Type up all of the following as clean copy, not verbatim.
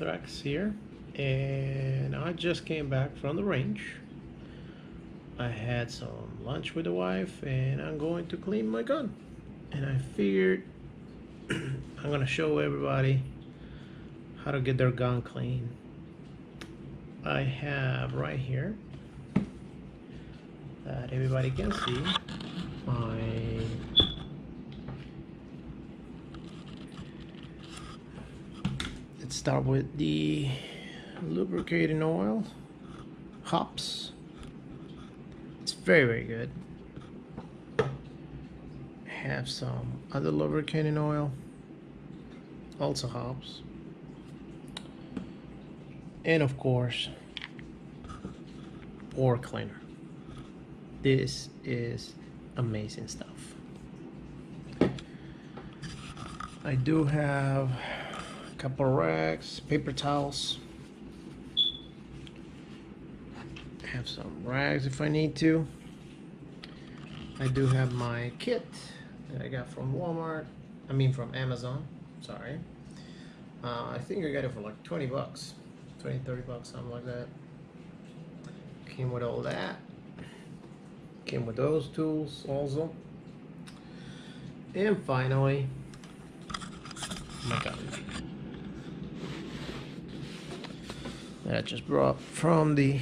Megathrax here, and I just came back from the range. I had some lunch with the wife, and I'm going to clean my gun. And I figured I'm gonna show everybody how to get their gun clean. I have right here that everybody can see my let's start with the lubricating oil, hops. It's very good. Have some other lubricating oil, also hops, and of course pore cleaner. This is amazing stuff. I do have a couple of rags, paper towels. Have some rags if I need to. I do have my kit that I got from Walmart. I mean from Amazon, sorry. I think I got it for like 20 bucks, 20, 30 bucks, something like that. Came with all that. Came with those tools also. And finally, my gun that I just brought from the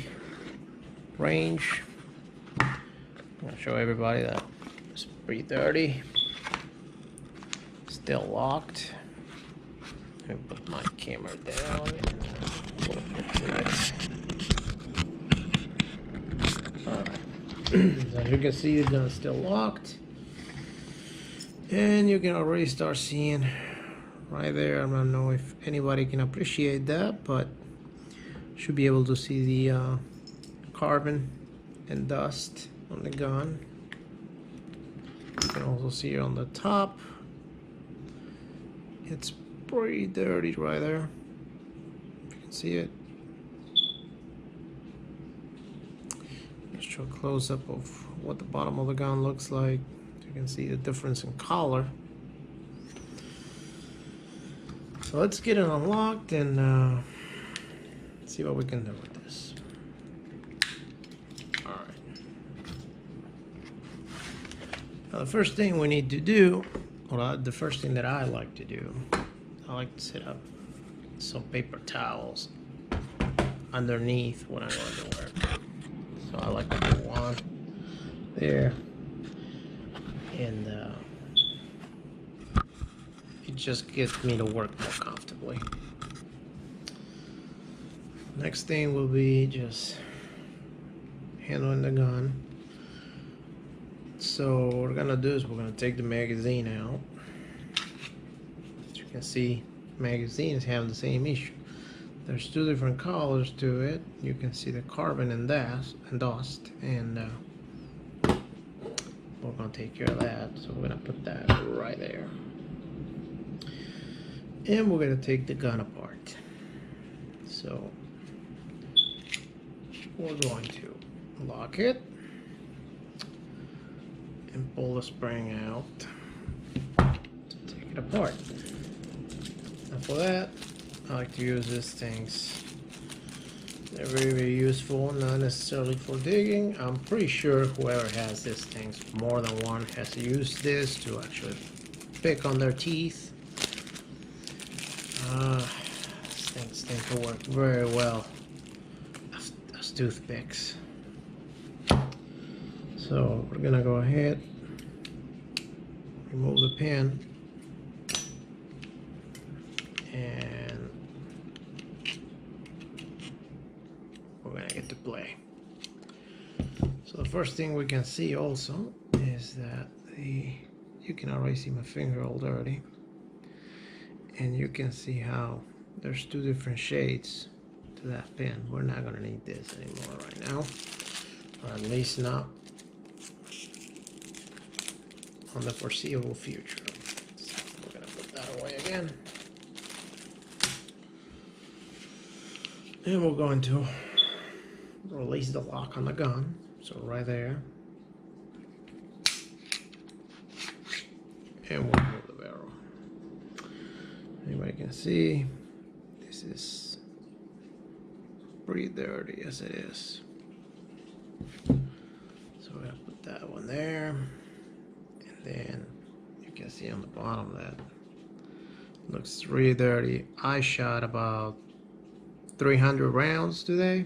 range. I'm gonna show everybody that it's pretty dirty. Still locked. Let me put my camera down. Alright. So as you can see, the gun is still locked. And you can already start seeing right there. I don't know if anybody can appreciate that, but should be able to see the carbon and dust on the gun. You can also see it on the top. It's pretty dirty right there, if you can see it. Let's show a close-up of what the bottom of the gun looks like. You can see the difference in color. So let's get it unlocked and see what we can do with this. Now the first thing we need to do, well, the first thing that I like to do, I like to set up some paper towels underneath when I'm going to work. So I like to put one there, and it just gets me to work more comfortably. Next thing will be just handling the gun. So what we're gonna do is we're gonna take the magazine out. As you can see, magazines have the same issue. There's two different colors to it. You can see the carbon and dust, and we're gonna take care of that. So we're gonna put that right there, and we're gonna take the gun apart. So we're going to lock it and pull the spring out to take it apart. And for that, I like to use these things. They're very useful, not necessarily for digging. I'm pretty sure whoever has these things, more than one, has used this to actually pick on their teeth. These things tend to work very well as toothpicks. So we're gonna go ahead, remove the pin, and we're gonna get to play. So the first thing we can see also is that you can already see my finger all dirty, and you can see how there's two different shades to that pin. We're not gonna need this anymore right now, or at least not on the foreseeable future. So we're gonna put that away again, and we're going to release the lock on the gun. So right there, and we'll move the barrel. Anybody can see this is pretty dirty as it is. So we're gonna put that one there, and then you can see on the bottom that looks really dirty. I shot about 300 rounds today,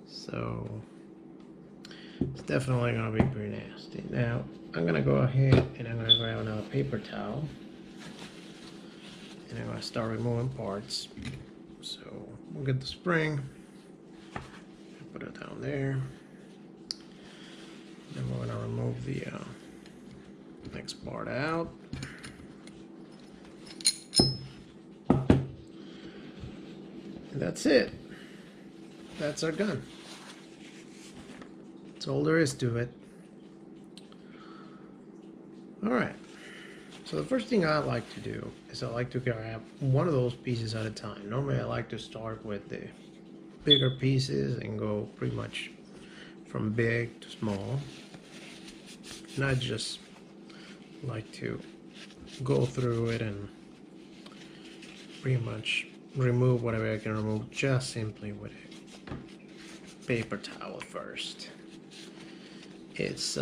so it's definitely gonna be pretty nasty. Now I'm gonna go ahead and I'm gonna grab another paper towel, and I'm gonna start removing parts. So we'll get the spring, put it down there, then we're gonna remove the next part out. And that's it. That's our gun. That's all there is to it. Alright, so the first thing I like to do is I like to grab one of those pieces at a time. Normally I like to start with the bigger pieces and go pretty much from big to small. And I just like to go through it and pretty much remove whatever I can remove just simply with a paper towel first. It's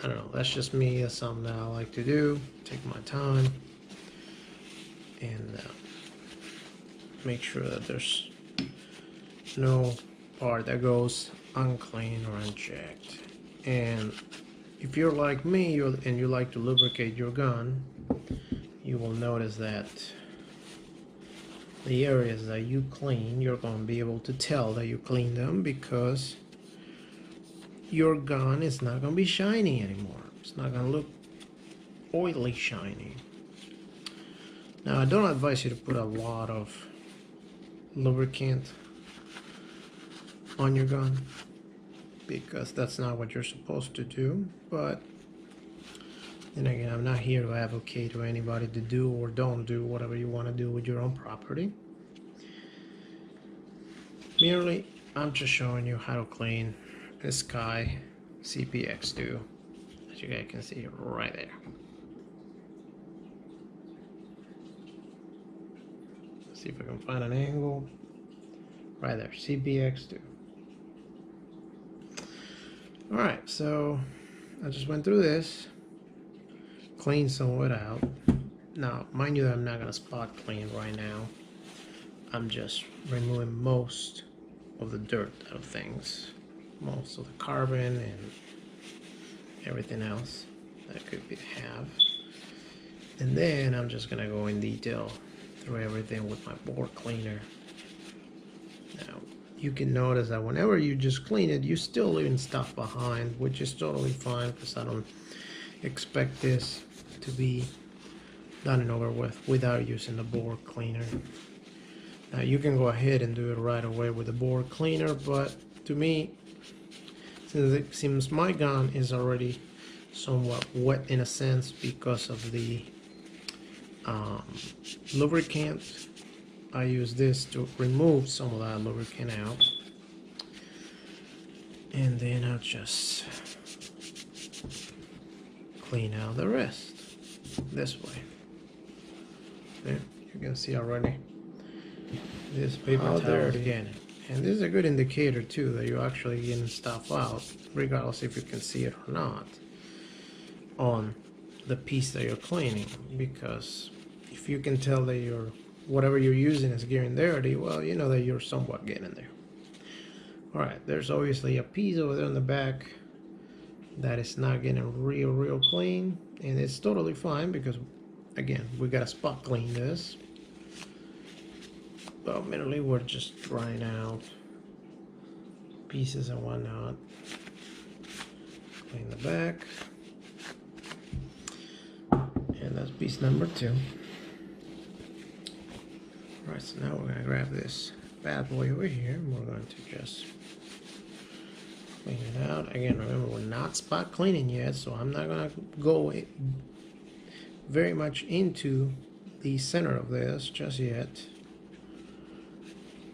I don't know, that's just me. That's something that I like to do. Take my time and make sure that there's no part that goes unclean or unchecked. And if you're like me and you like to lubricate your gun, you will notice that the areas that you clean, you're going to be able to tell that you cleaned them, because your gun is not going to be shiny anymore. It's not going to look oily shiny. Now I don't advise you to put a lot of lubricant on your gun, because that's not what you're supposed to do. But then again, I'm not here to advocate to anybody to do or don't do whatever you want to do with your own property. Merely, I'm just showing you how to clean a SCCY CPX2, as you guys can see right there. Let's see if I can find an angle. Right there, CPX2. Alright, so I just went through this, cleaned some of it out. Now, mind you that I'm not going to spot clean right now. I'm just removing most of the dirt out of things. Most of the carbon and everything else that could have. And then I'm just going to go in detail through everything with my bore cleaner. Now, you can notice that whenever you just clean it, you still leaving stuff behind, which is totally fine, because I don't expect this to be done and over with without using the bore cleaner. Now you can go ahead and do it right away with the bore cleaner, but to me, since it seems my gun is already somewhat wet in a sense because of the lubricant, I use this to remove some of that lubricant out, and then I'll just clean out the rest this way. There, you can see already this paper towel again, and this is a good indicator too that you're actually getting stuff out, regardless if you can see it or not on the piece that you're cleaning. Because if you can tell that whatever you're using is getting dirty, well, you know that you're somewhat getting there. Alright, there's obviously a piece over there in the back that is not getting real clean, and it's totally fine because, again, we gotta spot clean this. But mainly we're just drying out pieces and whatnot. Clean the back. And that's piece number 2. Alright, so now we're going to grab this bad boy over here, and we're going to just clean it out. Again, remember, we're not spot cleaning yet, so I'm not going to go very much into the center of this just yet.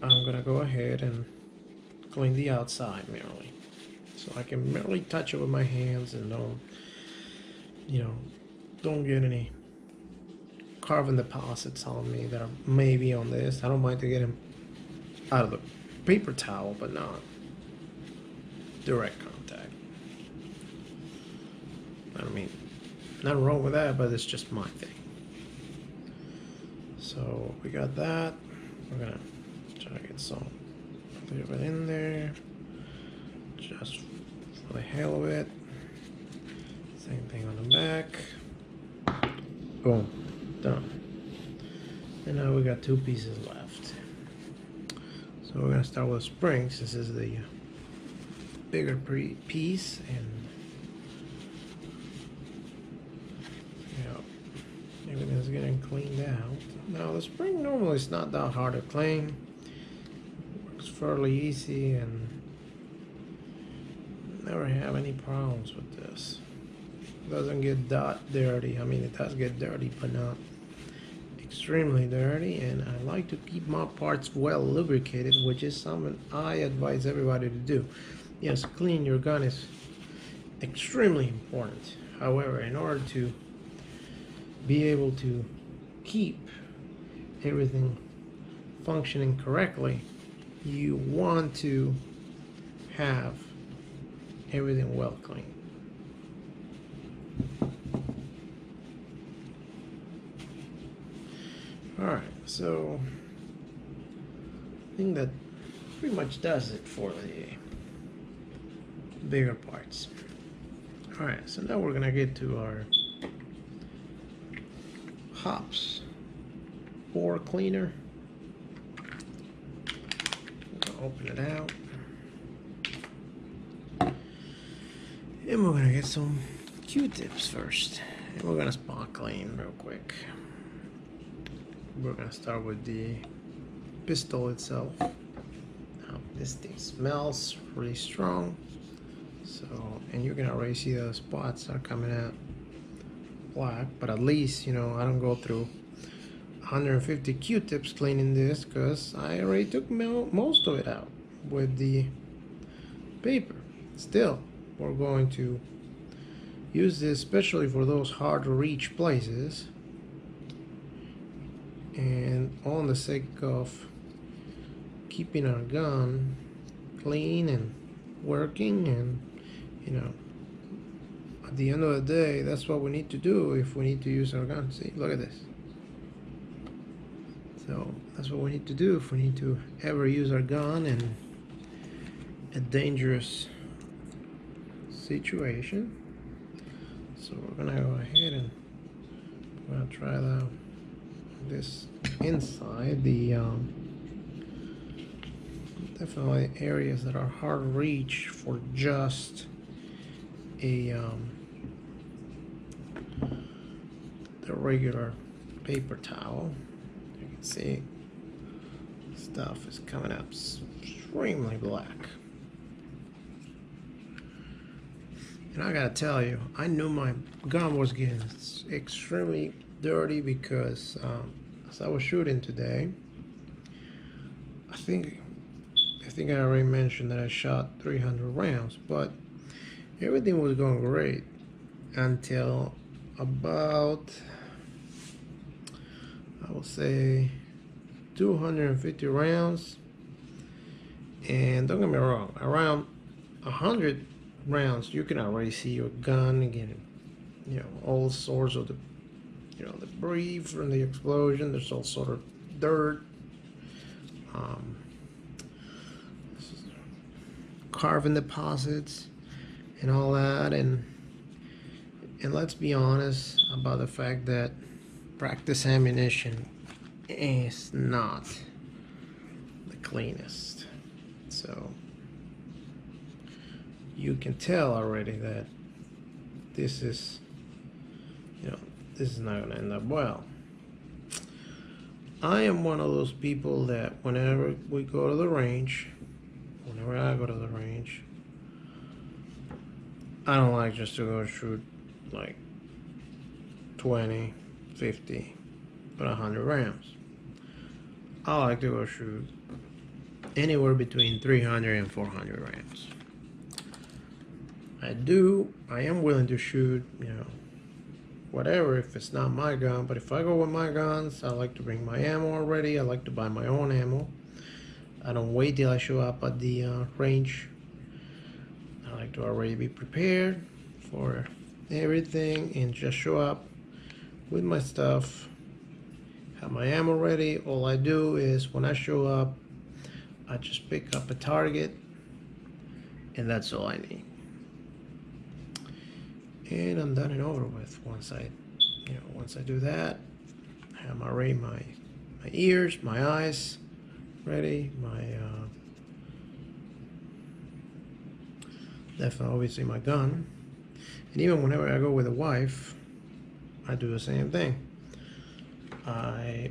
I'm going to go ahead and clean the outside merely. So I can merely touch it with my hands and don't get any carbon deposits on me that are maybe on this. I don't mind to get them out of the paper towel, but not direct contact. I mean, nothing wrong with that, but it's just my thing. So we got that. We're gonna try to get some a little bit in there, just for the hell of it. Same thing on the back. Boom, done. And now we got 2 pieces left. So we're gonna start with springs. This is the bigger piece, and everything's getting cleaned out. Now the spring normally is not that hard to clean. Works fairly easy and never have any problems with this. It doesn't get that dirty. I mean, it does get dirty, but not extremely dirty. And I like to keep my parts well lubricated, which is something I advise everybody to do. Yes, cleaning your gun is extremely important. However, in order to be able to keep everything functioning correctly, you want to have everything well cleaned. Alright, so I think that pretty much does it for the bigger parts. Alright, so now we're gonna get to our hops or cleaner. Open it out, and we're gonna get some Q-tips first, and we're gonna spot clean real quick. We're gonna start with the pistol itself. Now this thing smells really strong, so, and you can already see the spots are coming out black, but at least, you know, I don't go through 150 Q-tips cleaning this, because I already took most of it out with the paper. Still, we're going to use this especially for those hard to reach places, and on the sake of keeping our gun clean and working, and you know, at the end of the day, that's what we need to do if we need to use our gun. See, look at this. So that's what we need to do if we need to ever use our gun in a dangerous situation. So we're gonna go ahead and we're gonna try this inside the definitely areas that are hard to reach for just a the regular paper towel. You can see stuff is coming up extremely black. And I gotta tell you, I knew my gun was getting extremely dirty because as I was shooting today, I think I already mentioned that I shot 300 rounds, but everything was going great until about, I will say, 250 rounds. And don't get me wrong, around 100 rounds you can already see your gun again, you know, all sorts of the, you know, debris from the explosion. There's all sort of dirt, carbon deposits and all that, and let's be honest about the fact that practice ammunition is not the cleanest. So you can tell already that this is, you know, this is not gonna end up well. I am one of those people that whenever we go to the range, whenever I go to the range, I don't like just to go shoot like 20, 50, but 100 rounds. I like to go shoot anywhere between 300 and 400 rounds. I am willing to shoot, you know, whatever if it's not my gun, but if I go with my guns, I like to bring my ammo already. I like to buy my own ammo. I don't wait till I show up at the range. I like to already be prepared for everything and just show up with my stuff, have my ammo ready. All I do is when I show up, I just pick up a target, and that's all I need. And I'm done and over with. Once I do that, I have my ears, my eyes ready, my definitely obviously my gun. And even whenever I go with a wife, I do the same thing.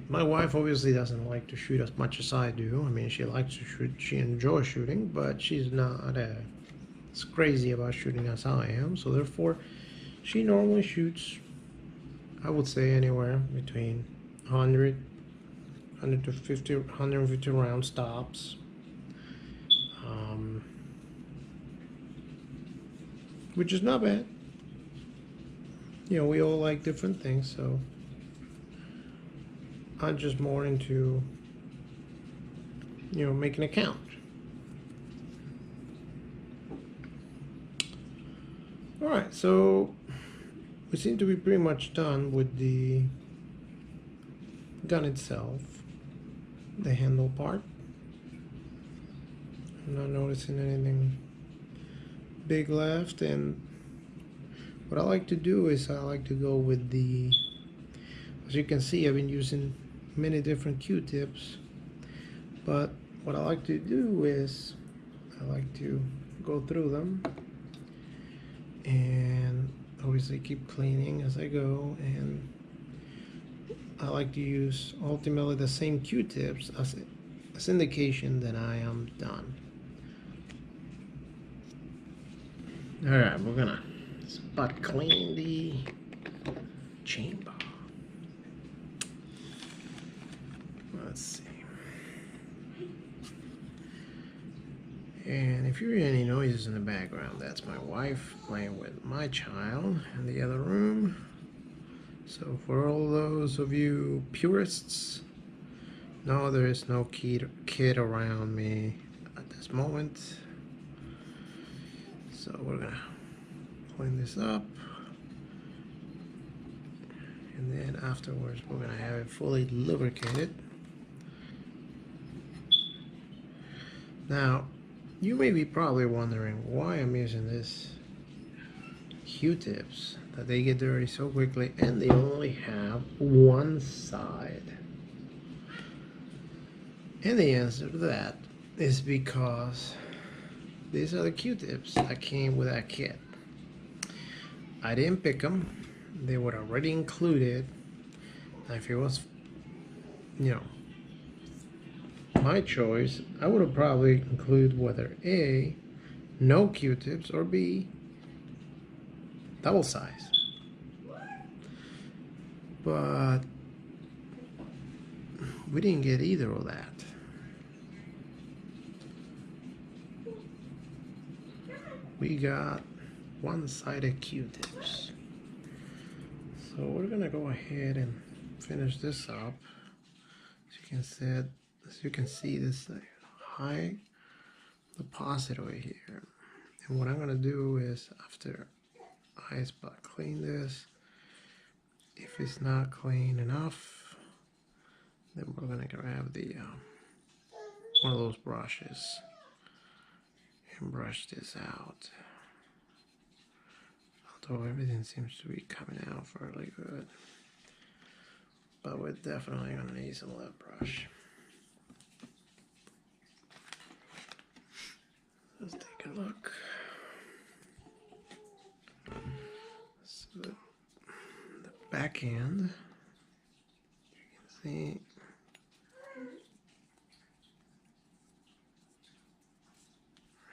My wife obviously doesn't like to shoot as much as I do. I mean, she likes to shoot, she enjoys shooting, but she's not as crazy about shooting as I am. So therefore, she normally shoots, I would say, anywhere between 100 to 50, 150 round stops. Which is not bad. You know, we all like different things, so I'm just more into, you know, making a count. Alright, so we seem to be pretty much done with the gun itself, the handle part. I'm not noticing anything big left, and what I like to do is I like to go with the, as you can see, I've been using many different Q-tips, but what I like to do is I like to go through them and obviously keep cleaning as I go, and I like to use ultimately the same Q-tips as indication that I am done. Alright, we're gonna spot clean the chamber. Let's see. And if you hear any noises in the background, that's my wife playing with my child in the other room. So for all those of you purists, no, there is no kid around me at this moment. So we're gonna clean this up, and then afterwards we're gonna have it fully lubricated. Now, you may be probably wondering why I'm using this Q-tips, that they get dirty so quickly and they only have one side. And the answer to that is because these are the Q-tips that came with that kit. I didn't pick them. They were already included. Now, if it was, you know, my choice, I would have probably included whether A, no Q-tips, or B, double size. But we didn't get either of that. We got one-sided Q-tips. So we're gonna go ahead and finish this up. As you can see, this high deposit over here. And what I'm gonna do is, after I spot clean this, if it's not clean enough, then we're gonna grab the one of those brushes and brush this out. Although everything seems to be coming out fairly good, but we're definitely gonna need some of that brush. Let's take a look. So the back end, you can see,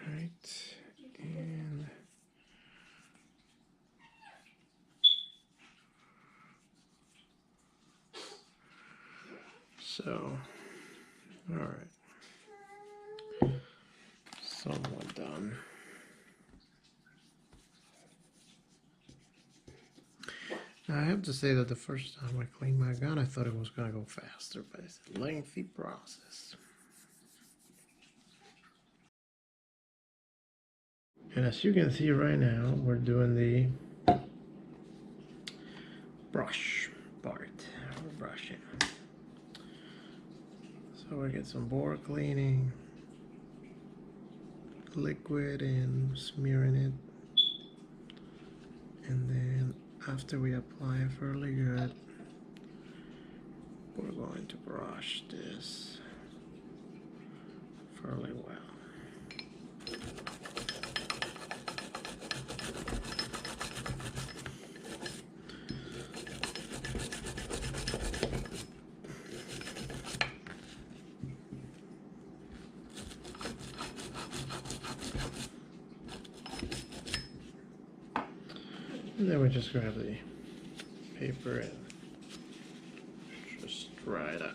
right, and so, all right, somewhat done. Now I have to say that the first time I cleaned my gun, I thought it was going to go faster, but it's a lengthy process. And as you can see right now, we're doing the brush part. We're brushing. So we get some board cleaning, liquid, and smearing it. And then after we apply it fairly good, we're going to brush this fairly well. And then we just grab the paper and just dry it out.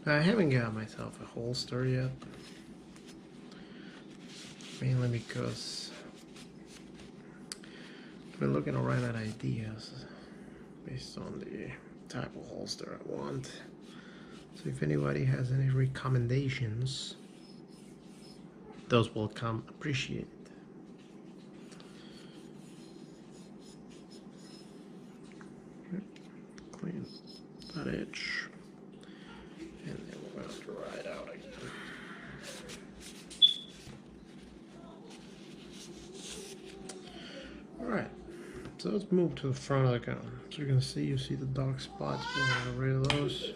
Now, I haven't got myself a holster yet, mainly because I've been looking around at ideas based on the type of holster I want. So if anybody has any recommendations, those will come appreciated. Clean that edge, and then we're going to dry it out again. Alright, so let's move to the front of the gun. So you see the dark spots, we're going to get rid of those.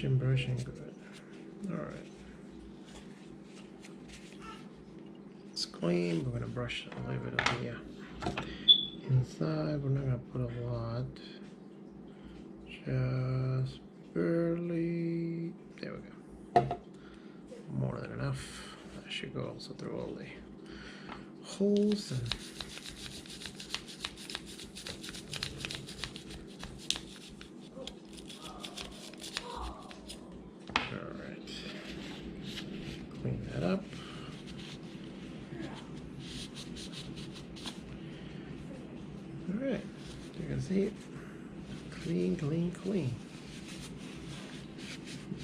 Brushing, good. Alright. It's clean. We're going to brush a little bit of the inside. We're not going to put a lot. Just barely. There we go. More than enough. That should go also through all the holes. And clean that up. Alright, you can see it. Clean.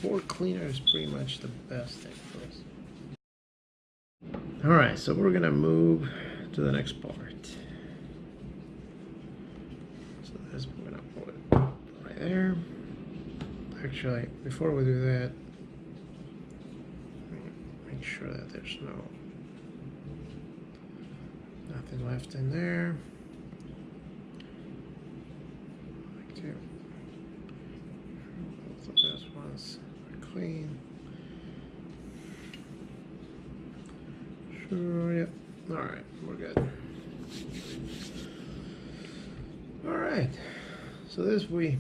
Board cleaner is pretty much the best thing for us. Alright, so we're gonna move to the next part. So this we're gonna put it right there. Actually, before we do that, make sure that there's nothing left in there. Like to both of those ones are clean. Sure, yep. Alright, we're good. Alright, so this we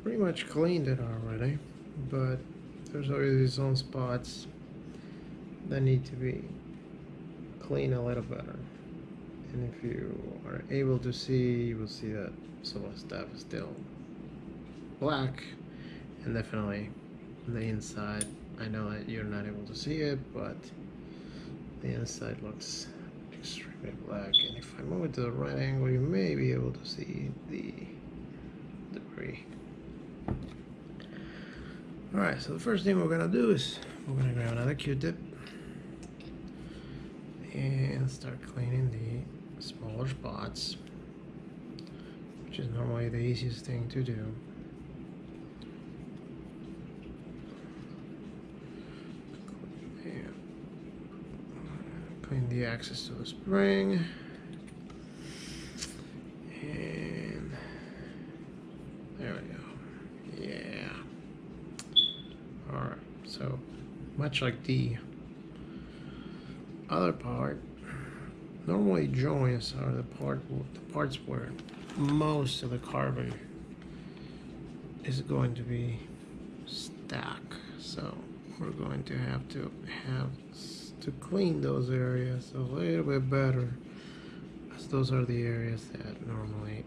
pretty much cleaned it already, but there's always some spots that need to be cleaned a little better. And if you are able to see, you will see that some of the stuff is still black, and definitely on the inside. I know that you're not able to see it, but the inside looks extremely black, and if I move it to the right angle, you may be able to see the debris. Alright, so the first thing we're gonna do is we're gonna grab another Q-tip and start cleaning the smaller spots, which is normally the easiest thing to do. Clean the access to the spring. So much like the other part, normally joints are the parts where most of the carbon is going to be stuck. So we're going to have to clean those areas a little bit better, as those are the areas that normally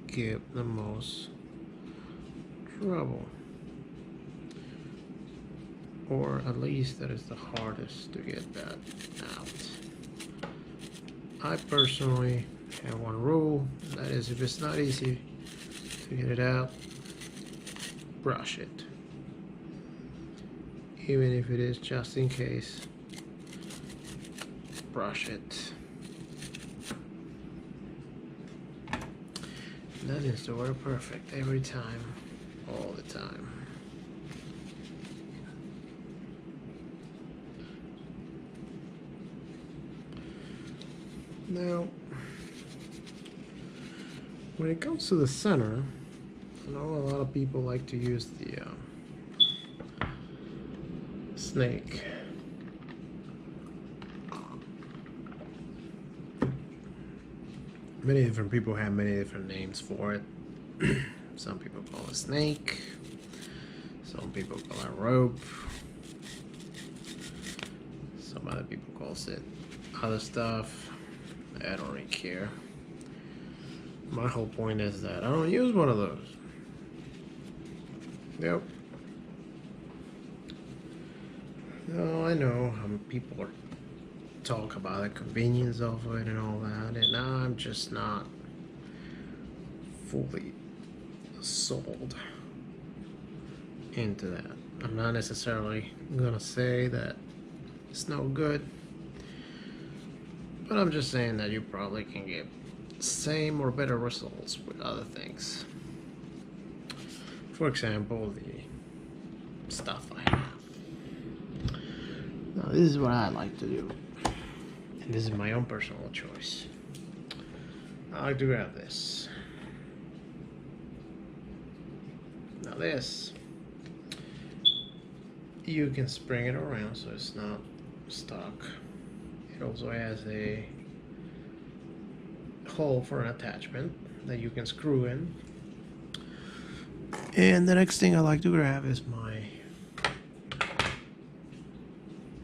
give the most trouble, or at least that is the hardest to get that out. I personally have one rule, that is, if it's not easy to get it out, brush it, even if it is just in case. Brush it. That is to work perfect every time, all the time. Now, when it comes to the center, I know a lot of people like to use the snake. Many different people have many different names for it. Some people call it snake. Some people call it rope. Some other people call it other stuff. I don't really care. My whole point is that I don't use one of those. Yep. No, I know people are talk about the convenience of it and all that, and I'm just not fully sold into that. I'm not necessarily gonna say that it's no good, but I'm just saying that you probably can get same or better results with other things. For example, the stuff I have. Now, this is what I like to do. This is my own personal choice. I like to grab this. Now this, you can spring it around so it's not stuck. It also has a hole for an attachment that you can screw in. And the next thing I like to grab is my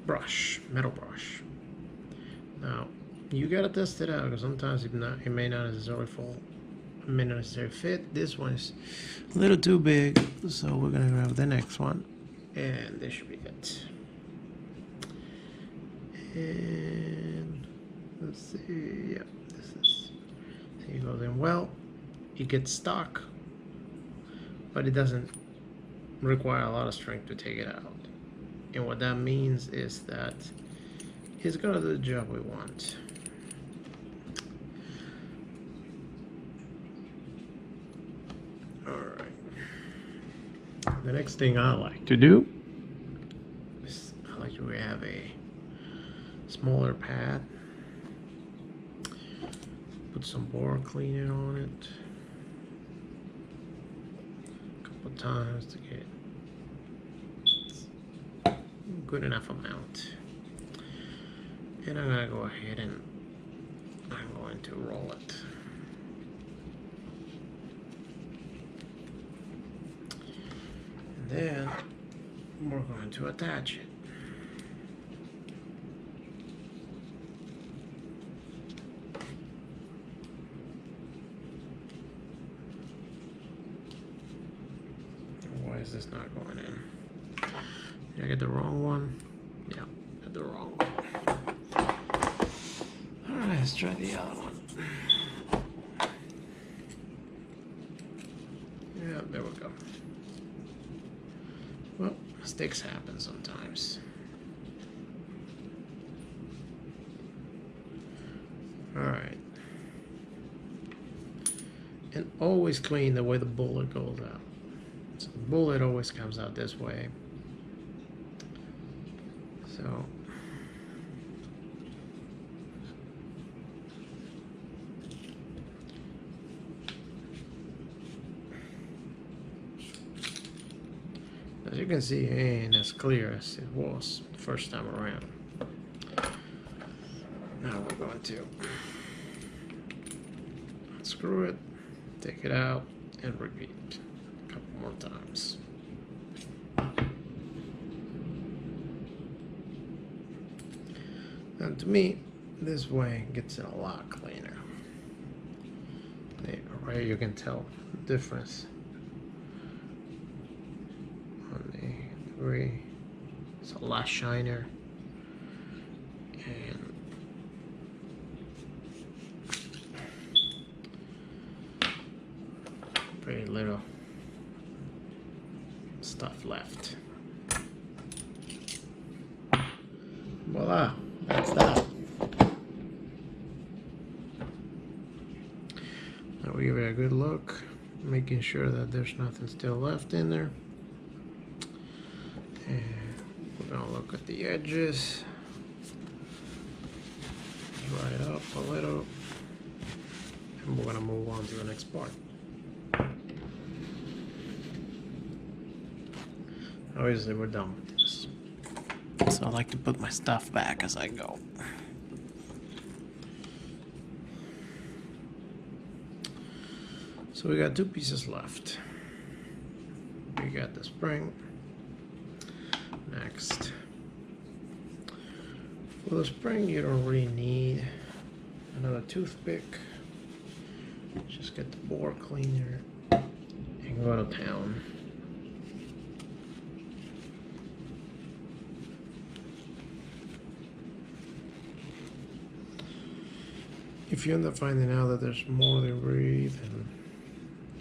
brush, metal brush. Now, you gotta test it out, because sometimes it may not necessarily fall, it may not necessarily fit. This one is a little too big, so we're gonna grab the next one, and this should be it. And let's see, yeah, this is, see, it goes in well. It gets stuck, but it doesn't require a lot of strength to take it out. And what that means is that it's gonna do the job we want. Alright. The next thing I like to do is I like to have a smaller pad. Put some bore cleaner on it. A couple times to get good enough amount. And I'm gonna go ahead and I'm going to roll it. And then we're going to attach it. Why is this not going in? Did I get the wrong one? Yeah, got the wrong one. Alright, let's try the other one. Yeah, there we go. Well, mistakes happen sometimes. Alright. And always clean the way the bullet goes out. So the bullet always comes out this way. So as you you can see, it ain't as clear as it was the first time around. Now we're going to unscrew it, take it out, and repeat a couple more times. And to me, this way gets it a lot cleaner. There, right, you can tell the difference on the gray. It's a lot shinier, and very little stuff left. Voila, that's that. Now we give it a good look, making sure that there's nothing still left in there. And we're gonna look at the edges, dry it up a little, and we're gonna move on to the next part. Obviously we're done with this. So I like to put my stuff back as I go. So we got 2 pieces left. We got the spring. Next. For the spring, you don't really need another toothpick. Just get the bore cleaner and go to town. If you end up finding out that there's more debris than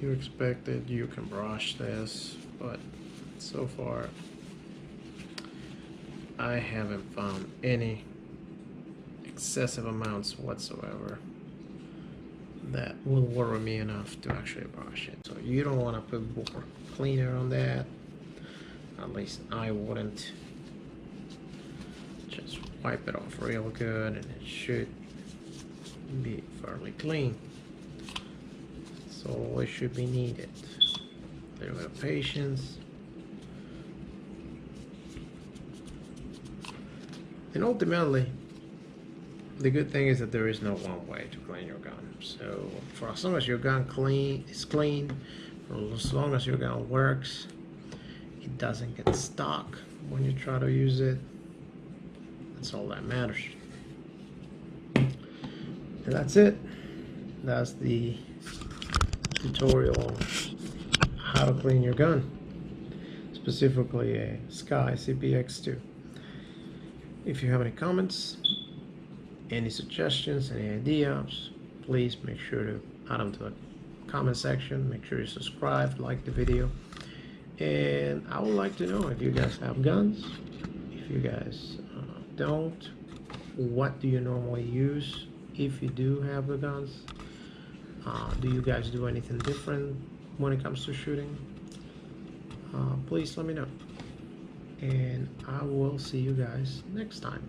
you expected, you can brush this, but so far I haven't found any excessive amounts whatsoever that will worry me enough to actually brush it. So you don't want to put bore cleaner on that. At least I wouldn't. Just wipe it off real good and it should be fairly clean. So it should be needed. A little bit of patience. And ultimately, the good thing is that there is no one way to clean your gun. So for as long as your gun is clean, for as long as your gun works, it doesn't get stuck when you try to use it, that's all that matters. And that's it. That's the tutorial on how to clean your gun, specifically a SCCY CPX2. If you have any comments, any suggestions, any ideas, please make sure to add them to the comment section. Make sure you subscribe, like the video, and I would like to know if you guys have guns. If you guys don't, what do you normally use? If you do have the guns, do you guys do anything different when it comes to shooting? Please let me know, and I will see you guys next time.